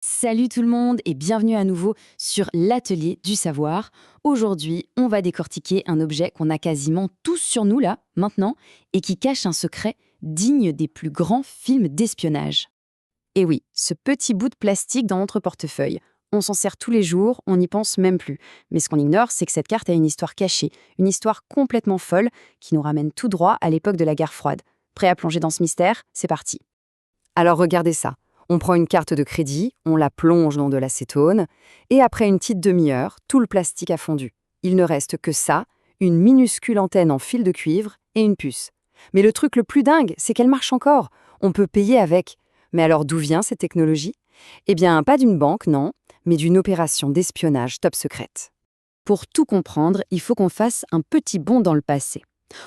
Salut tout le monde et bienvenue à nouveau sur l'atelier du savoir. Aujourd'hui, on va décortiquer un objet qu'on a quasiment tous sur nous là, maintenant, et qui cache un secret digne des plus grands films d'espionnage. Et oui, ce petit bout de plastique dans notre portefeuille. On s'en sert tous les jours, on n'y pense même plus. Mais ce qu'on ignore, c'est que cette carte a une histoire cachée, une histoire complètement folle qui nous ramène tout droit à l'époque de la guerre froide. Prêt à plonger dans ce mystère? C'est parti. Alors regardez ça. On prend une carte de crédit, on la plonge dans de l'acétone, et après une petite demi-heure, tout le plastique a fondu. Il ne reste que ça, une minuscule antenne en fil de cuivre et une puce. Mais le truc le plus dingue, c'est qu'elle marche encore. On peut payer avec. Mais alors d'où vient cette technologie? Eh bien, pas d'une banque, non, mais d'une opération d'espionnage top secrète. Pour tout comprendre, il faut qu'on fasse un petit bond dans le passé.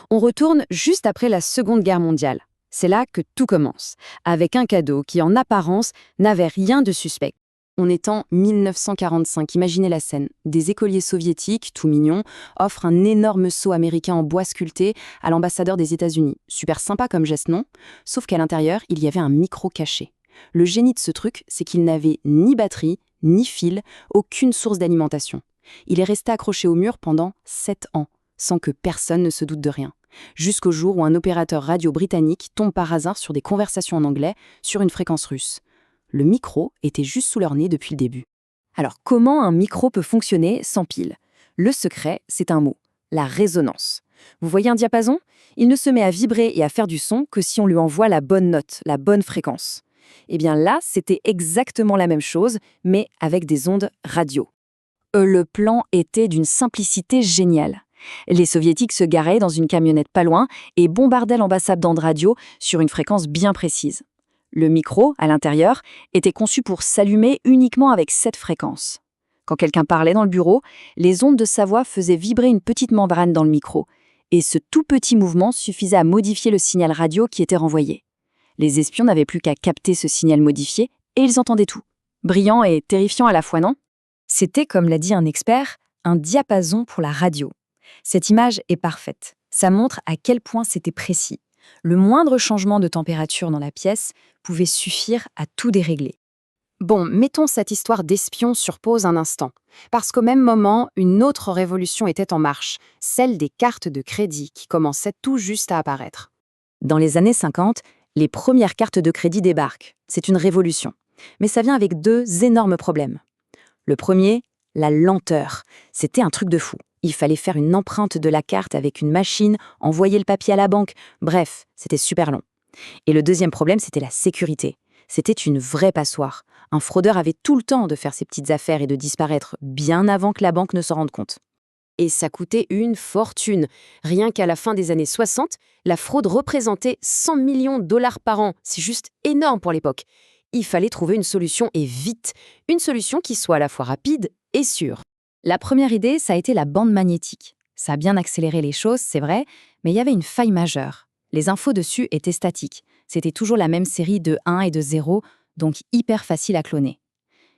On retourne juste après la Seconde Guerre mondiale. C'est là que tout commence, avec un cadeau qui, en apparence, n'avait rien de suspect. On est en 1945, imaginez la scène. Des écoliers soviétiques, tout mignons, offrent un énorme seau américain en bois sculpté à l'ambassadeur des États-Unis. Super sympa comme geste, non? Sauf qu'à l'intérieur, il y avait un micro caché. Le génie de ce truc, c'est qu'il n'avait ni batterie, ni fil, aucune source d'alimentation. Il est resté accroché au mur pendant 7 ans, sans que personne ne se doute de rien. Jusqu'au jour où un opérateur radio britannique tombe par hasard sur des conversations en anglais sur une fréquence russe. Le micro était juste sous leur nez depuis le début. Alors comment un micro peut fonctionner sans pile? Le secret, c'est un mot, la résonance. Vous voyez un diapason? Il ne se met à vibrer et à faire du son que si on lui envoie la bonne note, la bonne fréquence. Eh bien là, c'était exactement la même chose, mais avec des ondes radio. Le plan était d'une simplicité géniale. Les soviétiques se garaient dans une camionnette pas loin et bombardaient l'ambassade d'ondes radio sur une fréquence bien précise. Le micro, à l'intérieur, était conçu pour s'allumer uniquement avec cette fréquence. Quand quelqu'un parlait dans le bureau, les ondes de sa voix faisaient vibrer une petite membrane dans le micro, et ce tout petit mouvement suffisait à modifier le signal radio qui était renvoyé. Les espions n'avaient plus qu'à capter ce signal modifié, et ils entendaient tout. Brillant et terrifiant à la fois, non? C'était, comme l'a dit un expert, un diapason pour la radio. Cette image est parfaite. Ça montre à quel point c'était précis. Le moindre changement de température dans la pièce pouvait suffire à tout dérégler. Bon, mettons cette histoire d'espion sur pause un instant. Parce qu'au même moment, une autre révolution était en marche, celle des cartes de crédit qui commençaient tout juste à apparaître. Dans les années 50, les premières cartes de crédit débarquent. C'est une révolution. Mais ça vient avec deux énormes problèmes. Le premier, la lenteur. C'était un truc de fou. Il fallait faire une empreinte de la carte avec une machine, envoyer le papier à la banque. Bref, c'était super long. Et le deuxième problème, c'était la sécurité. C'était une vraie passoire. Un fraudeur avait tout le temps de faire ses petites affaires et de disparaître bien avant que la banque ne s'en rende compte. Et ça coûtait une fortune. Rien qu'à la fin des années 60, la fraude représentait 100 millions de dollars par an. C'est juste énorme pour l'époque. Il fallait trouver une solution et vite. Une solution qui soit à la fois rapide et sûre. La première idée, ça a été la bande magnétique. Ça a bien accéléré les choses, c'est vrai, mais il y avait une faille majeure. Les infos dessus étaient statiques. C'était toujours la même série de 1 et de 0, donc hyper facile à cloner.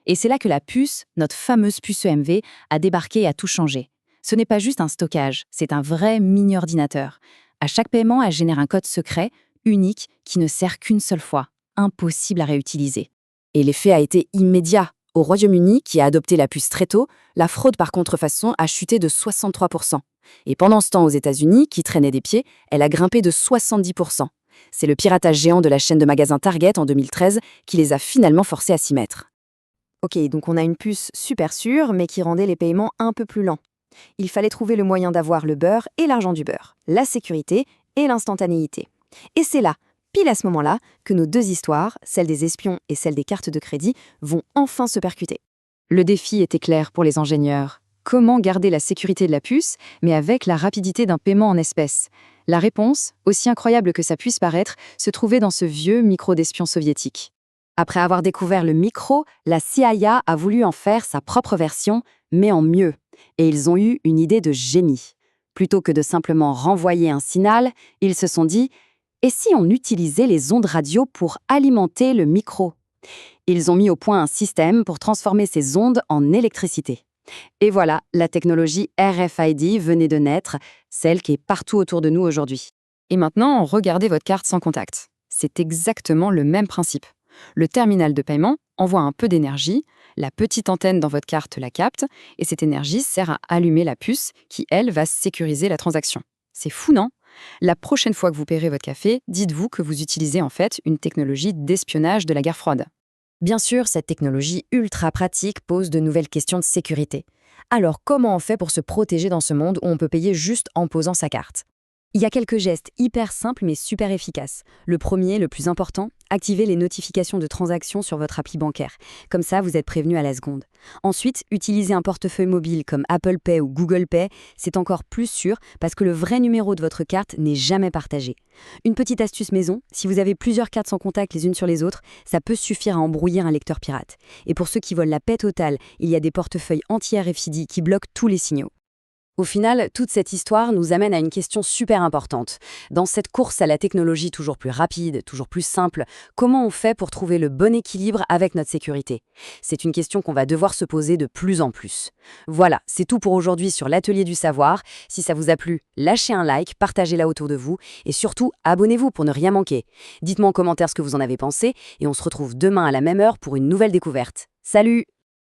Et c'est là que la puce, notre fameuse puce EMV, a débarqué et a tout changé. Ce n'est pas juste un stockage, c'est un vrai mini-ordinateur. À chaque paiement, elle génère un code secret, unique, qui ne sert qu'une seule fois. Impossible à réutiliser. Et l'effet a été immédiat. Au Royaume-Uni, qui a adopté la puce très tôt, la fraude par contrefaçon a chuté de 63%. Et pendant ce temps, aux États-Unis, qui traînait des pieds, elle a grimpé de 70%. C'est le piratage géant de la chaîne de magasins Target en 2013 qui les a finalement forcés à s'y mettre. Ok, donc on a une puce super sûre, mais qui rendait les paiements un peu plus lents. Il fallait trouver le moyen d'avoir le beurre et l'argent du beurre, la sécurité et l'instantanéité. Et c'est là, pile à ce moment-là, que nos deux histoires, celle des espions et celle des cartes de crédit, vont enfin se percuter. Le défi était clair pour les ingénieurs. Comment garder la sécurité de la puce, mais avec la rapidité d'un paiement en espèces? La réponse, aussi incroyable que ça puisse paraître, se trouvait dans ce vieux micro d'espion soviétique. Après avoir découvert le micro, la CIA a voulu en faire sa propre version, mais en mieux. Et ils ont eu une idée de génie. Plutôt que de simplement renvoyer un signal, ils se sont dit « Et si on utilisait les ondes radio pour alimenter le micro ?» Ils ont mis au point un système pour transformer ces ondes en électricité. Et voilà, la technologie RFID venait de naître, celle qui est partout autour de nous aujourd'hui. Et maintenant, regardez votre carte sans contact. C'est exactement le même principe. Le terminal de paiement envoie un peu d'énergie, la petite antenne dans votre carte la capte, et cette énergie sert à allumer la puce qui, elle, va sécuriser la transaction. C'est fou, non? La prochaine fois que vous paierez votre café, dites-vous que vous utilisez en fait une technologie d'espionnage de la guerre froide. Bien sûr, cette technologie ultra pratique pose de nouvelles questions de sécurité. Alors, comment on fait pour se protéger dans ce monde où on peut payer juste en posant sa carte? Il y a quelques gestes hyper simples mais super efficaces. Le premier, le plus important, activez les notifications de transactions sur votre appli bancaire. Comme ça, vous êtes prévenu à la seconde. Ensuite, utilisez un portefeuille mobile comme Apple Pay ou Google Pay. C'est encore plus sûr parce que le vrai numéro de votre carte n'est jamais partagé. Une petite astuce maison, si vous avez plusieurs cartes sans contact les unes sur les autres, ça peut suffire à embrouiller un lecteur pirate. Et pour ceux qui veulent la paix totale, il y a des portefeuilles anti-RFID qui bloquent tous les signaux. Au final, toute cette histoire nous amène à une question super importante. Dans cette course à la technologie toujours plus rapide, toujours plus simple, comment on fait pour trouver le bon équilibre avec notre sécurité? C'est une question qu'on va devoir se poser de plus en plus. Voilà, c'est tout pour aujourd'hui sur l'Atelier du Savoir. Si ça vous a plu, lâchez un like, partagez-la autour de vous et surtout, abonnez-vous pour ne rien manquer. Dites-moi en commentaire ce que vous en avez pensé et on se retrouve demain à la même heure pour une nouvelle découverte. Salut!